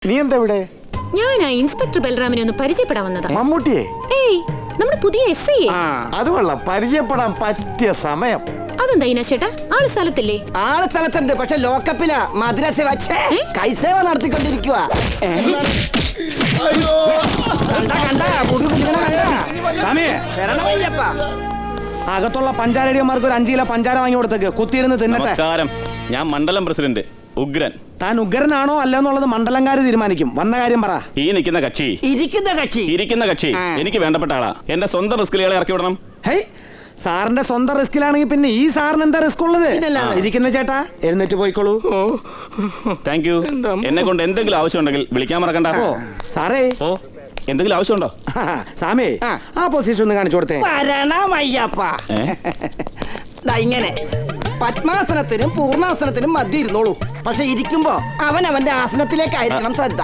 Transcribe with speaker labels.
Speaker 1: നീ എന്താ ഇവിടെ?
Speaker 2: ഞാൻ ഇൻസ്പെക്ടർ ബൽറാമിനെ ഒന്ന് പരിചയപ്പെടാൻ വന്നതാ.
Speaker 1: മമ്മൂട്ടിയെ?
Speaker 2: ഏയ്, നമ്മുടെ പുതിയ SI.
Speaker 1: അത് കൊള്ളാം, പരിചയപ്പെടാൻ പറ്റിയ സമയം.
Speaker 2: അതെന്താ ചേട്ടാ, ആള് സ്ഥലത്തില്ലേ?
Speaker 3: ആള് സ്ഥലത്തുണ്ട്, പക്ഷെ ലോക്കപ്പില മദ്രസ വച്ച് കൈസേവ നടത്തിക്കൊണ്ടിരിക്കുക.
Speaker 4: അകത്തുള്ള പഞ്ചാരടിയന്മാർക്ക് ഒരു 5 കിലോ പഞ്ചാര വാങ്ങി കൊടുത്തേക്ക്, കുത്തിയിരുന്ന് തിന്നട്ടെ.
Speaker 5: നമസ്കാരം, ഞാൻ മണ്ഡലം പ്രസിഡന്റ് ഉഗ്രൻ.
Speaker 4: താൻ ഉഗ്രനാണോ അല്ലെന്നുള്ളത് മണ്ഡലംകാര് തീരുമാനിക്കും. വന്ന കാര്യം പറ.
Speaker 5: ഈ നിൽക്കുന്ന കക്ഷി ഇരിക്കുന്ന കക്ഷി എനിക്ക് വേണ്ടപ്പെട്ട ആളാ. എന്റെ സ്വന്തം റിസ്കിൽ ഇയാളെ ഇറക്കി വിടണം.
Speaker 4: ഹേയ്, സാറിന്റെ സ്വന്തം റിസ്കിലാണെങ്കിൽ പിന്നെ ഈ സാറിന് എന്താ റിസ്ക് ഉള്ളത്? ഇരിക്കുന്ന ചേട്ടാ, എഴുന്നേറ്റ് പോയിക്കോളൂ.
Speaker 5: Thank you. എന്നെ കൊണ്ട് എന്തെങ്കിലും ആവശ്യം ഉണ്ടെങ്കിൽ വിളിക്കാൻ മറക്കണ്ട.
Speaker 4: സാറേ,
Speaker 5: ഓ, എന്തെങ്കിലും ആവശ്യമുണ്ടോ?
Speaker 4: സാമേ, ആ പൊസിഷൻ ഒന്ന് കാണിച്ചു കൊടുത്തേ.
Speaker 3: ഇങ്ങനെ പത്മാസനത്തിനും പൂർണ്ണാസനത്തിനും മധ്യ ഇരുന്നോളൂ. പക്ഷെ ഇരിക്കുമ്പോ അവൻ അവന്റെ ആസനത്തിലേക്കായിരിക്കണം ശ്രദ്ധ.